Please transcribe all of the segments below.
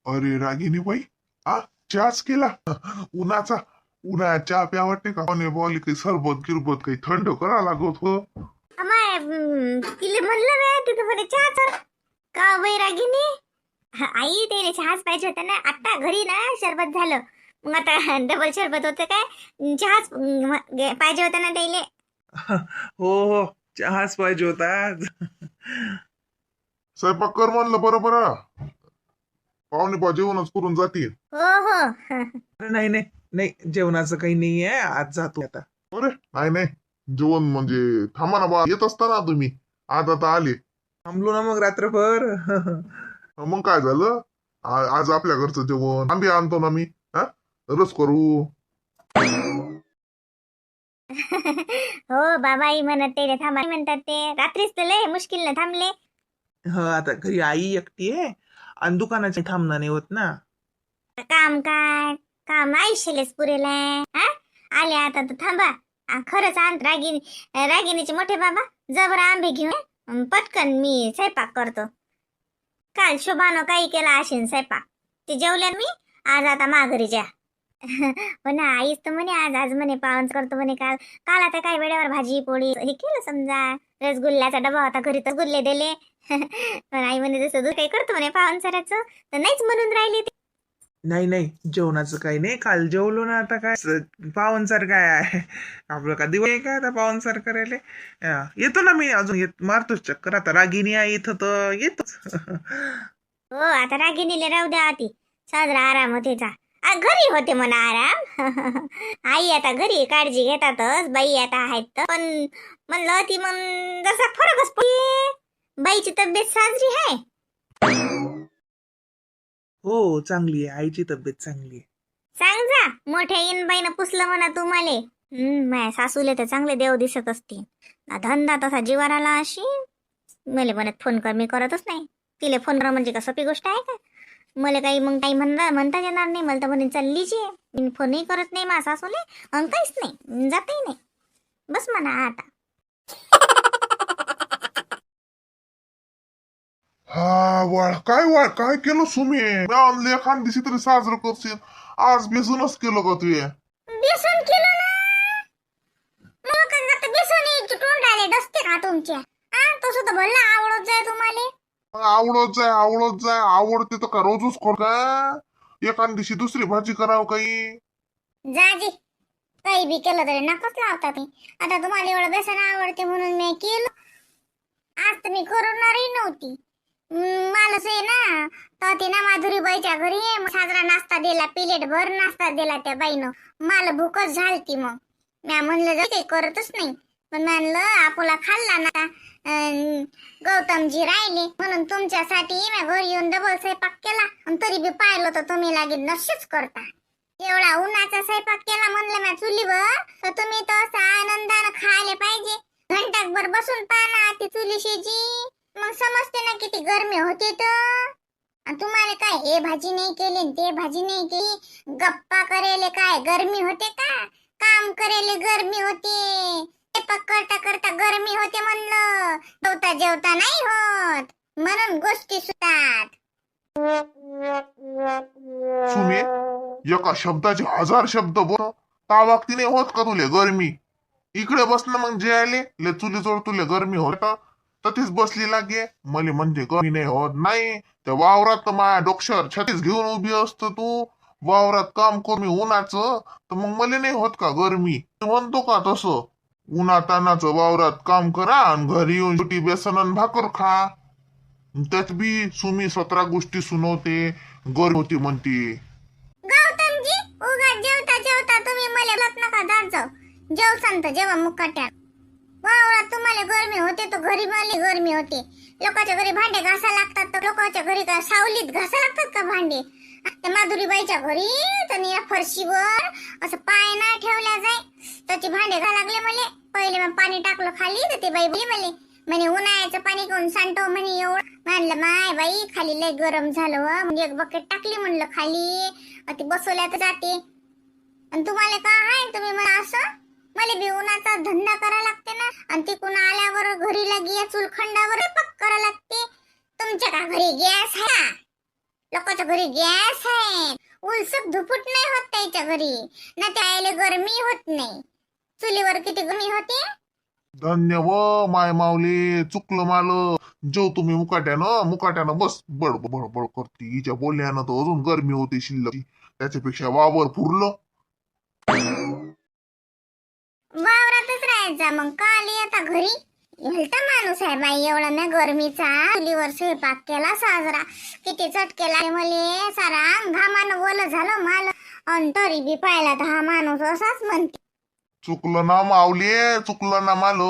अरे रागिनी बाई, आ चहाच केला? उन्हाचा उन्हाळ्यात चहा प्या वाटते का? कोणी बोल काही सरबत गिरबत काही थंड करा लागत हो. अमाय तिले म्हणलं ना तिथं म्हणे चहाच का वैरागिनी. आई त्याने चहाच पाहिजे होता ना आता घरी ना शरबत झालं. मग आता डबल शरबत होतं काय चहाच पाहिजे होता ना त्याले. हो हो, चहाच पाहिजे होता आज. स्वयंपाक कर म्हणलं बरोबर. पाहुणे बा जेवणच करून जातील. हो हो. अरे नाही नाही नाही, जेवणाचं काही नाही आहे, आज जातो आता. अरे नाही नाही, जेवण म्हणजे थांबा ना बा, येत असता ना तुम्ही. आता आले. थांबलो ना मग रात्रभर. मग काय झालं? आज आपल्या घरचं जेवण आंबे आणतो ना मी. हा, रस करू. हो बाबाई म्हणत ते थांबा म्हणतात ते रात्रीच तर लय मुश्किल न थांबले. हा, आता घरी आई एकटी आहे आणि दुकानाचे थांबणं नाही होत ना. काम काय काम आयुष्यलेच पुरेलाय हा. आले आता तर थांबा. खरंच आणत रागिनीचे मोठे बाबा जबर आंबे घेऊन पटकन मी स्वयंपाक करतो. काल शोभानं काही केला असेल स्वयंपाक ते जेवल्या मी. आज आता माघारी जा. हो ना आईच तर म्हणे आज आज म्हणे पावन्स करतो म्हणे. काल काल आता काय वेळेवर भाजी पोळी हे केलं समजा. रसगुल्ल्याचा डबा होता घरी तर गुल्ले दिले. पण आई म्हणे जसं दूध काही करतो म्हणे पावनसराचं तर नाहीच म्हणून राहिली ती. नाही नाही, जेवणाचं काही नाही, काल जेवलो ना. आता काय पावनसार काय आहे आपलं? का दिवाळी आहे काय आता पावनसार करायला? येतो ना मी, अजून मारतोच चक्कर. आता रागिनी आहे इथं तर येतोच. हो आता रागिनीले राहू द्या आती साजरा आराम होते जा. घरी होते म्हणा आराम. आई आता घरी काळजी घेतातच बाई आता आहेत तर. पण म्हणलं ती मग जसा फरकच पडले. बाईची तब्येत साजरी आहे. हो चांगली आहे, आईची तब्येत चांगली आहे. सांग जा मोठ्या इनबाईनं पुसलं म्हणा तुम्हाले. माझ्या सासूले तर चांगले देव दिसत असतील. धंदा तसा जीवाराला अशी. मला म्हणत फोन कर मी करतच नाही. तिले फोन कर म्हणजे का सोपी गोष्ट आहे का. मला काही मग काही म्हणता येणार नाही. मला तर म्हणे चाललीच आहे मी फोनही करत नाही माझ्या सासूले आणि काहीच नाही जातही नाही. बस म्हणा आता. हा काय केलं सुमी? एखाद दिवशी तरी साजरं करशील. आज बेसूनच केलं का तू? बेसन केलं ना. मग काय आता बेसन तोंडाले डसते का तुमच्या. तसं तर भल्ला आवडत जाय तुम्हाला. आवडते तर का रोजच कर का? एखाद दिवशी दुसरी भाजी करावं काही. जाजी काही बी केलं तरी नकच लावता ते. आता तुम्हाला एवढं बेसन आवडते म्हणून मी केलं. आज तर मी करणारही नव्हती. माणूस आहे ना तर ती ना माधुरीबाईच्या घरी साजरा नाश्ता दिला. प्लेट भर नाश्ता दिला त्या बाईनं. मला भूकच झालती. मग मी म्हणलं काही करतच नाही. पण म्हणलं आपोला खाल्ला ना. गौतमजी राहिले म्हणून तुमच्यासाठी मी घरी येऊन डबल स्वयंपाक केला. तरी बी पाहिलं तर तुम्ही लागेल नशीच करता. एवढा उन्हाचा स्वयंपाक केला म्हणलं मी चुलीवर तर तुम्ही तर असं आनंदानं खायला पाहिजे. घंटाभर बसून पाहा ती चुलीशीची. मग समजते ना किती गरमी होते तर. तुम्हाला काय हे भाजी नाही केली ते भाजी नाही केली. गप्पा करेले काय गरमी होते का? काम करेले गरमी होते. स्वयंपाक करता करता गरमी होते म्हणलं. जेवता जेवता नाही होत म्हणून गोष्टी सुटतात. सुमी, एका शब्दाचे 1000 शब्द बोल. ता वागती नाही होत का तुले गरमी? इकडे बस ना मग जे आले ले चुलीजवळ तुले गरमी होत तर तीच बसली लागे. मले म्हणजे गरमी नाही होत नाही. त्या वावरात तर माझ्या डोक्यावर छत्तीस घेऊन उभी असतो तू. वावरात काम करू मी उन्हाचं तर मग मला नाही होत का गरमी? म्हणतो का तसं? उन्हातानाचं वावरात काम करा आणि घरी येऊन शेवटी बेसन आणि भाकर खा. त्यात बी सुमी 17 गोष्टी सुनवते. गरमी होती म्हणती. गौतमजी उगा जेवता जेवता तुम्ही मला लत नका जात जाऊ. जेव संत जेव्हा मुकाट्या. वावरात तुम्हाला गरमी होते तर घरी मला गरमी होते. लोकांच्या घरी भांडे घासा लागतात तर लोकांच्या घरी का सावलीत घासा लागतात का भांडे? त्या माधुरीबाईच्या घरी तर या फरशीवर असं पाय नाही ठेवल्या जाय. त्याचे भांडे घा लागले मले. पहिले मग पाणी टाकलं खाली तर ते बाई बोली मले म्हणे उन्हाळ्याचं पाणी कोण सांडतो म्हणे एवढं. म्हणलं माय बाई खाली लय गरम झालं व. म्हणजे एक बकेट टाकली म्हणलं खाली. ती बसवल्या तर जाते. आणि तुम्हाला काय आहे तुम्ही मला असं मला बी उन्हाचा धंदा करा लागते ना. आणि तिकून आल्यावर घरी लागी या चुलखंडावर पक करा लागते. तुमच्या का घरी गॅस आहे? लोकांच्या घरी गॅस आहे, उलसक धुपूट नाही होत त्याच्या घरी, ना त्याला गरमी होत नाही. चुलीवर किती गरमी होते. धन्य व माय माऊली, चुकलं माल. जेव तुम्ही मुकाट्यानं बस बडबड करते. हिच्या बोलण्यानं तर अजून गरमी होती शिल्लक, त्याच्यापेक्षा वावर पुरलं. वावरातच राहायचा मग, का आली आता घरी? भलता माणूस आहे बाई एवढा ना गरमीचा. चुलीवर स्वयंपाक केला साजरा, किती चटकेला मले, सारा घामानं ओलं झालं माल, अन तरी बी पाहिला तर हा माणूस असाच म्हणते. चुकलं ना माऊली, चुकलं ना माल.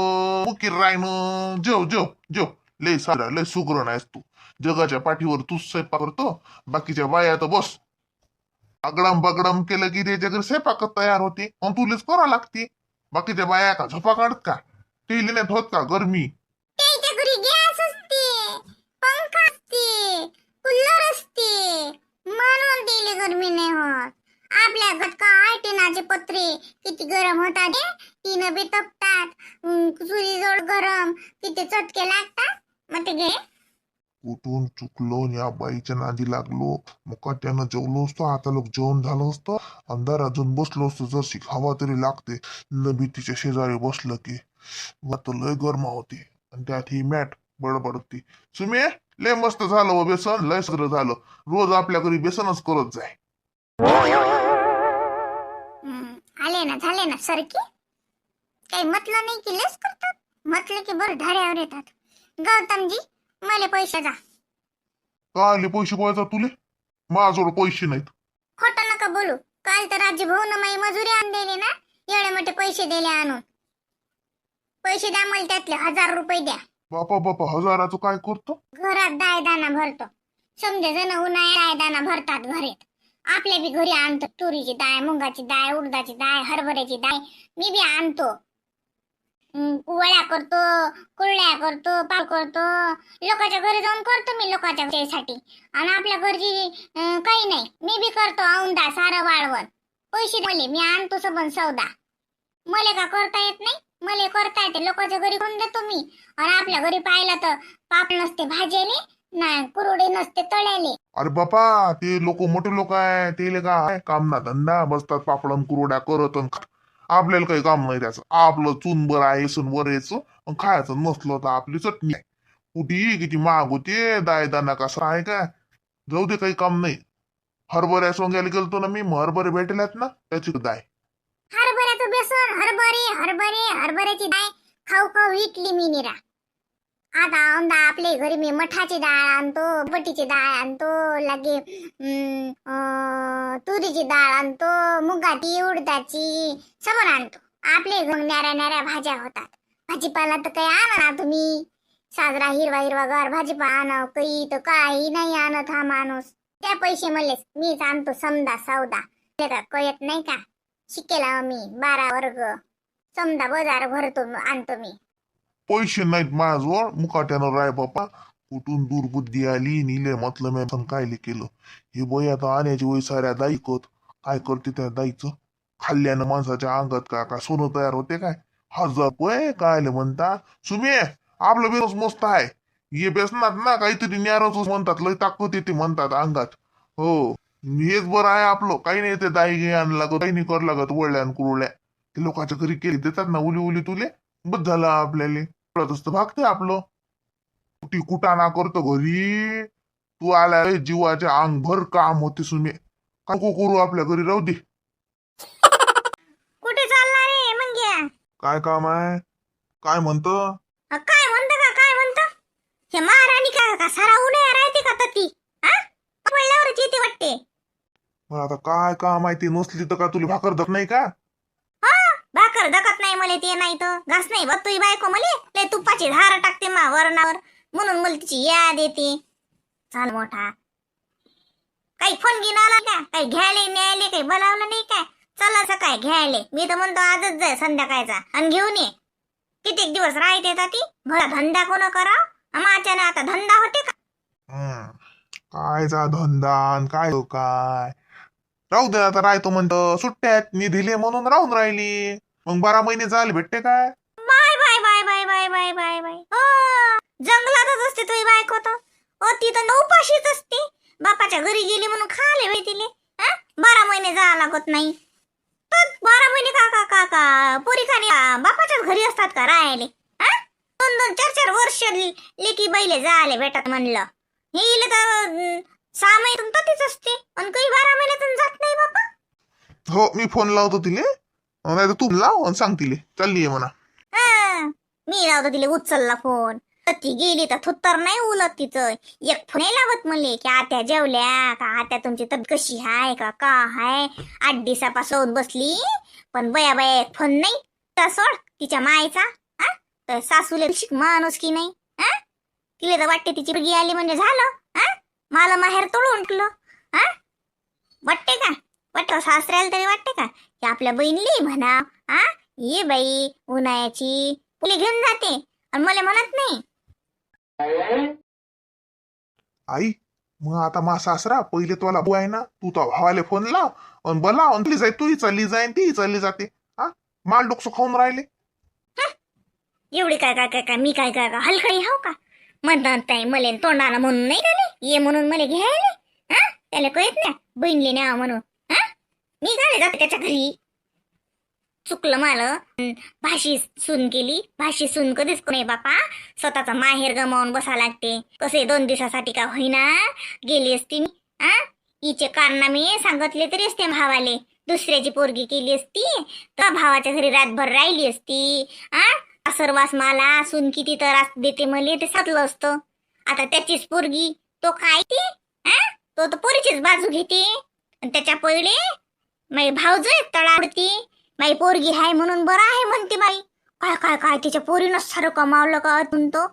मुकीर रायनं जेव लय सारा लय सुग्र नाहीस तू. जगाच्या पाठीवर तूच स्वयंपाक करतो, बाकीच्या बाया तर बस आगडम बगडम केलं की त्याच्या घरी स्वयंपाक तयार होते, मग तुलेच करा लागते. बाकीच्या बाया का झोपा काढत का? ते लिहिण्यात होत का गरमी? त्याच्या घरी गॅस असते, पंखा असते, कूलर असते, म्हणून तिला गरमी नाही होत. आपल्या घरात काय टिनाचे पत्रे किती गरम होतात, टिन बी तपतात, चुलीजवळ गरम किती चटके लागतात. मग ते घे. कुठून चुकलो आणि या बाईच्या नादी लागलो. मुकाट्यानं जेवलो असतो, आता लोक जेवण झालं असतं, अंधार अजून बसलो असतो. जर हवा तरी लागते, न भीतीच्या शेजारी बसलं की तर लय गरमा होती. आणि त्यात ही मॅट बडबडती. सुमे, लय मस्त झालं व बेसन, लय सगळं झालं. रोज आपल्या घरी बेसनच करत जाय. झाले ना सरकी. काही म्हटलं नाही की लेस करतात, म्हटलं की बरं ढाऱ्यावर येतात. गौतमजी, मला पैसे द्या. का आले पैसे पाहायचा तुले? माझ्याजवळ पैसे नाहीत. खोटं नका बोलू. काल तर राजी भाऊन माझी मजुरी आणून दिली ना, एवढे मोठे पैसे दिले आणून. पैसे द्या मला, त्यातले 1000 रुपये द्या. बापा हजाराचं काय करतो? घरात दायदाना भरतो. समजे जण उन्हाळ्यात दायदाना भरतात घरात. आपल्या बी घरी आणतो तुरीची डाळ, मुंगाची डाळ, उडदाची डाळ, हरभऱ्याची डाळ. मी बी आणतो. वड्या करतो, कुरड्या करतो, पाव करतो. लोकांच्या घरी जाऊन करतो मी लोकांच्या घरीसाठी. आणि आपल्या घरची काही नाही. मी बी करतो औंदा सारं वाळवण. पैसे दिले मी आणतो सबन सौदा. मला का करता येत नाही? मला करता येते. लोकांच्या घरी कोण देतो मी. आणि आपल्या घरी पाहिलं तर पाप नसते भाजेले, नाही कुरडे नसते तळ्याले. अरे बापा, ते लोक मोठे लोक आहे, ते काय काम ना धंदा बसतात पापडन कुरड्या करत अन खात. आपल्याला काही काम नाही त्याचं. आपलं चून बरं आहे, सून बरं यायचं खायचं. नसलं तर आपली चटणी आहे. कुठे किती महाग होते, दायदाना कसा आहे का? जाऊ दे, काही काम नाही. हरभऱ्या सोंग्याला गेलतो ना मी, हरभरे भेटल्यात ना, त्याची दाय. हरभऱ्याचं बेसन, हरभऱ्याची डाळ खाऊ खाऊ इटली मी निरा. आता औंदा आपल्या घरी मी मठाची डाळ आणतो, बटीची डाळ आणतो, लागे तुरीची डाळ आणतो, मुगाची, उडदाची समोर आणतो. आपले घरी न्याऱ्या भाज्या होतात. भाजीपाला तर काही आणा ना तुम्ही. साजरा हिरवा गार भाजीपाला आणाव, काही तर काही नाही आणत हा माणूस. त्या पैसे मलेच मीच आणतो समदा सौदा. ते का कळत नाही का? शिकेला मी 12 वर्ग. समदा बाजार भरतो आणतो मी. पैसे नाहीत माझ्याजवळ. मुकाट्यानं राय बापा. कुठून दुर्बुद्धी आली, निले म्हटलं मी काय केलं. हे बोय आता आण्याची वय साऱ्या दाईकत. काय करते त्या दाईचं? खाल्ल्यानं माणसाच्या अंगात काय सोनं तयार होते काय? 1000 रुपये काय म्हणता? सुमे, आपलं बेस मस्त आहे. हे बेसनात ना काहीतरी न्यारच म्हणतात, लय ताकद येते म्हणतात अंगात. हो, हेच बरं आहे आपलं. काही नाही ते दाई घे आण लागत, काही नाही कर लागत. वळल्या कुरवल्या ते लोकांच्या घरी केली देतात ना उली तुले. बस झालं आपल्याला. कळत असतं भागते आपलं. कुठे कुटाणा करतो घरी. तू आला जीवाचे अंग भर काम होते सुमे. काय करू आपल्या घरी, राहू दे. कुठे चालला रे मंग्या? काय काम आहे? काय म्हणतो? काय म्हणतं का काय म्हणतं? हे महाराणी का सारा उन्हाळा राहते का तती? पडल्यावरच येते वाटते. मग आता काय काम आहे? ती नसली तर का तुला भाकर धक नाही का? भाकर धकत नाही मला ते, नाही तर घास नाही बघ तुझी बायको मले लय तुपाची धार टाकते मा वरणावर, म्हणून मला तिची याद येते. चाल मोठा, काही फोन घेऊन आला का? काही घ्यायले न्यायले काही बोलावलं नाही काय? चला सकाळी घ्यायले. मी तर म्हणतो आजच जाय संध्याकाळचा आणि घेऊन ये. कित्येक दिवस राहते ती भला धंदा कोण कराव? माझ्याने आता धंदा होते का? कायचा धंदा काय काय? राहू दे आता. राहतो म्हणतो, सुट्ट्यात मी दिले म्हणून राहून राहिली. मग 12 महिने झाले भेटते काय? Bye bye bye bye bye bye bye bye. जंगलातच असते तुझी बायको तर. ती तर उपाशीच असते. बापाच्या घरी गेली म्हणून खाले वेळ तिले. 12 महिने जावं लागत नाही तर 12 महिने का पोरी खाली बापाच्याच घरी असतात का राहायले? 2-2, 4-4 वर्ष लेकी बैले जायले भेटत म्हणलं. हे इले तर 6 महिन्यातून ततीच असते आणि काही 12 महिन्यातून जात नाही बापा. हो मी फोन लावतो तिले, नाही तर तू लाव आणि सांग तिले चालली म्हणा. मी लावतो तिले उचलला फोन तर ती गेली तर थुत्तर नाही उलट तिचं. एक फोन नाही लावत म्हणले की आत्या जेवल्या का, आत्या तुमची तब्येत कशी हाय का हाय. 8 दिवसापासून बसली पण बया एक फोन नाही. तर सोड तिच्या मायचा तर सासूले माणूस की नाही. तिला तर वाटते तिची मुलगी आली म्हणजे झालं. मला माहेर तोडून टाकलं. वाटते का? वाटतं सासऱ्याला तरी वाटते का की आपल्या बहिणीला म्हणा ये बाई उन्हाळ्याची पुली घेऊन जाते आणि मला म्हणत नाही. आई मग आता मा सासरा पहिले तुला बुवा आहे ना, तू तो भावाले फोन लाव आणि बोलाव आणि जाय, तूही चालली जाय ती चालली जाते. माल डोकसं खाऊन राहिले. एवढी काय मी काय हलकडी हाव का? म्हणतात मले तोंडाला म्हणून नाही का नाही ये म्हणून मला घ्यायला. त्याला कळत नाही बहिणले न्यावं म्हणून. मी काय जाते त्याच्या घरी. चुकलं मला. भाशी सून केली. भाशी सून कधीच नाही बापा. स्वतःचा माहेर गमावून बसा लागते. कसे 2 दिवसासाठी का होईना गेली असती मी. हिचे कारनामे सांगितले तरी असते भावाले. दुसऱ्याची पोरगी केली असती तर भावाच्या घरी रातभर राहिली असती. सर्वास मला सून किती त्रास देते मले ते साधलं असतं. आता त्याचीच पोरगी तो काय ते तो तर पोरीचीच बाजू घेते. आणि त्याच्या पहिले माई भावजय तळावडती. माई पोरगी हाय म्हणून बरं आहे म्हणते बाई. काय तिच्या पोरीनं सारं कमावलं का अजून तो.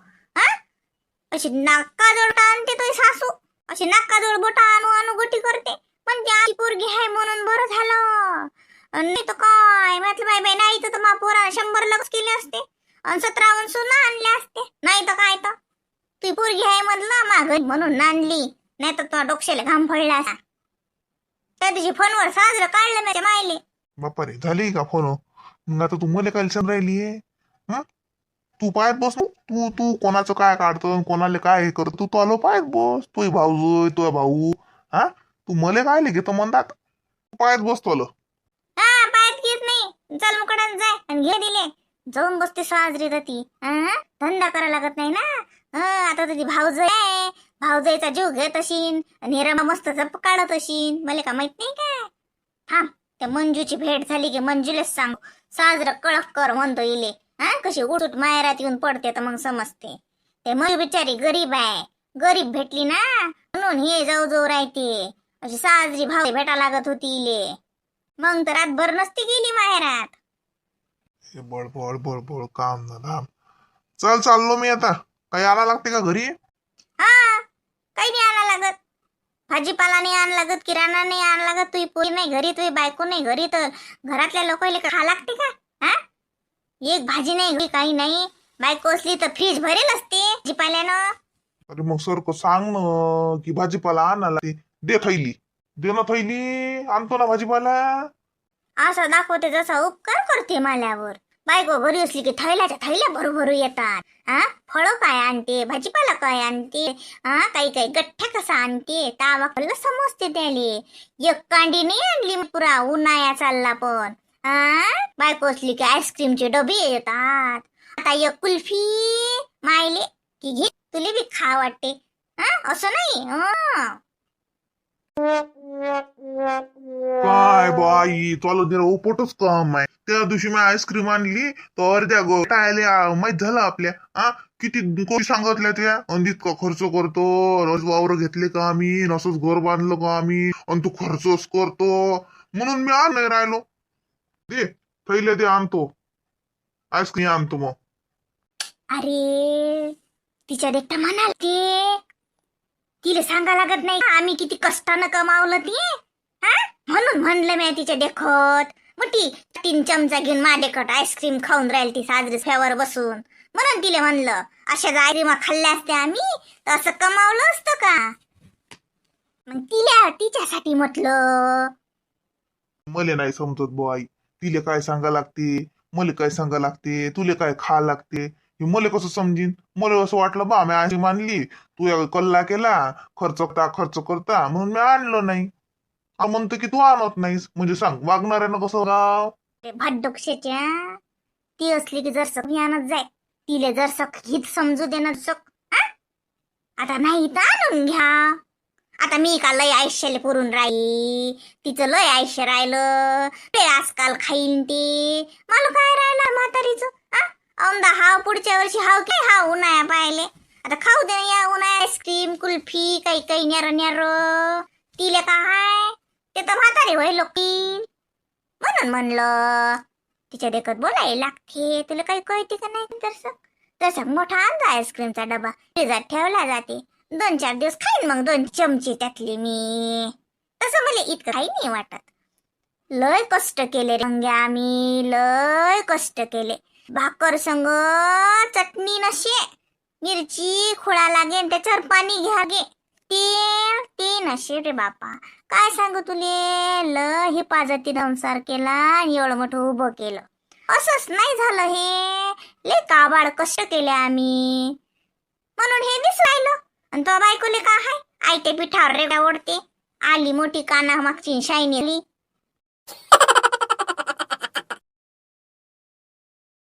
अशी नाकाजोड आणते तो सासू. अशी नाकाजोड बोटा आणू गोटी करते. पण ती आजी पोरगी हाय म्हणून बरं झालं. नाही तर काय म्हटलं बाई नाही तर मा पोरा 100 लग्न केले असते आणि 17 सुना आणले असते. नाही तर काय तर ती पोरगी आहे म्हणलं माग म्हणून आणली. नाही तर तो डोक्याला घाम फळला. त्या दिवशी फोनवर साजरं काढलं माझ्या मायले. बापा रे झाली का फोन? मग आता तू मला काय सांग राहिली? तू पाहत बस ना. तू कोणाचं काय काढतो कोणाला काय करतो तू आलो पाहत बस. तोय भाऊ तो भाऊ तू मला काय घेतो म्हणतात. पाहत बस तो आलो. पाहत घेत नाही. चल मुकडान जाय आणि घे दिले. जाऊन बसते साजरी जाती. धंदा करा लागत नाही ना. आता तुझी भाऊज आहे. भाऊजाईचा जीव घेत अशीन आणि रमा मस्त जप काढत अशीन. मला का माहित नाही काय. थांब त्या मंजूची भेट झाली की मंजूलाच सांग साजरं कळक कर म्हणतो इले. कशी उठूट मायरात येऊन पडते तर मग समजते. ते मंजू बिचारी गरीब आहे. गरीब भेटली ना म्हणून हे जाऊ राहते. अशी साजरी भाऊ भेटा लागत होती इले. मग तर रातभर नसती गेली माहेरात. बळबळ काम ना धाम. चल चाललो मी आता. काही आला लागते का घरी? काही नाही आणा लागत. भाजीपाला नाही आण लागत. किराणा नाही आण लागत. तुझी पोरी नाही घरी तुझी बायको नाही घरी तर घरातल्या लोकांना खा लागते का? एक भाजी नाही घरी काही नाही. बायको असली तर फ्रीज भरेल असते भाजीपाल्यानं. अरे मग सर सांग ना की भाजीपाला आणायला दे थैली. दे ना थैली आणतो ना भाजीपाला. असं दाखवते जसा उपकार करते माल्यावर. बायको घरी असली की थैल्याच्या थैल्या भरू येतात. फळं काय आणते भाजीपाला काय आणते काही गठ्ठ्या कसा आणते तावा समजते त्याले. एक कांडी नाही आणली पुरा उन्हाळ्या चालला पण. बायको असली की आईस्क्रीमचे डबे येतात. आता एक कुल्फी मायले की घे तुले बी खा वाटते. असं नाही. काय बाई तुला जरा उपटच काम आहे. त्या दिवशी मी आईस्क्रीम आणली तर अर्ध्या गोष्टी माहित झालं आपल्या. किती कोणी सांगितल्या त्या आणि इतका खर्च करतो. रोज वावर घेतले का आम्ही असंच घर बांधलं का आम्ही आणि तू खर्चच करतो म्हणून मी आण नाही राहिलो. दे थैले दे आणतो आईस्क्रीम आणतो मग. अरे तिच्या देखता म्हणाल ते तिला सांगा लागत नाही आम्ही किती कष्टानं कमावलं ते. म्हणून म्हणलं मी तिच्या देखत मग ती 3 चमचा घेऊन माझ्याकडे आईस्क्रीम खाऊन राहील ती साजरी फेवर बसून. म्हणून तिला म्हणलं अशा आईस्क्रीम खाल्ल्या असत्या आम्ही तर असं कमावलं असतं का. मग तिच्यासाठी म्हटलं. मले नाही समजत बुवा आई. तिले काय सांगा लागते मला काय सांगा लागते तुले काय खा लागते. हे मला कसं समजीन? मला असं वाटलं बा मी अशी मानली, तू या कल्ला केला, खर्च करता म्हणून मी आणलं नाही. म्हणतो की तू आणत नाहीस, म्हणजे सांग वागणाऱ्यानं कसं राव? ते भाडोक्षेच्या ती असली की जर मी आणत जाय, तिले जर हित समजू देणं आता नाही तर आणून घ्या. आता मी का लय आयुष्याला पुरून राही, तिचं लय आयुष्य राहिलं, ते आजकाल खाईन ते, मला काय राहिलं म्हातारीचं. औंदा हाव पुढच्या वर्षी हाव काय हाव उन्हाळ्या पाहिले, आता खाऊ दे या उन्हाळ्या आईस्क्रीम कुल्फी काही काही न्यार न्यार, तिले काय ते तर म्हातारी होईल लोकी. म्हणून म्हणलं तिच्या देखत बोलायला लागते, तुला काही कळते का नाही? तसं मोठा आणला आईस्क्रीमचा डबा फ्रीजात ठेवला जाते, 2-4 दिवस खाईन मग 2 चमचे त्यातले मी. तसं मला इतकं काही नाही वाटत. लय कष्ट केले रंग्या, आम्ही लय कष्ट केले. भाकर संग चटणी नशे, मिरची खोळा लागे त्याच्यावर पाणी घ्या गे, ते नशे रे बापा. काय सांगू तुले, लय हिपाजती संसार केला आणि एवढं मोठं उभं केलं. असंच नाही झालं हे, लय काबाड कष्ट केले आम्ही, म्हणून हे दिसरायलं. आणि तो बायकोले का हाय आयते पिठावर रेड्या ओढते, आली मोठी काना मागची शाईनी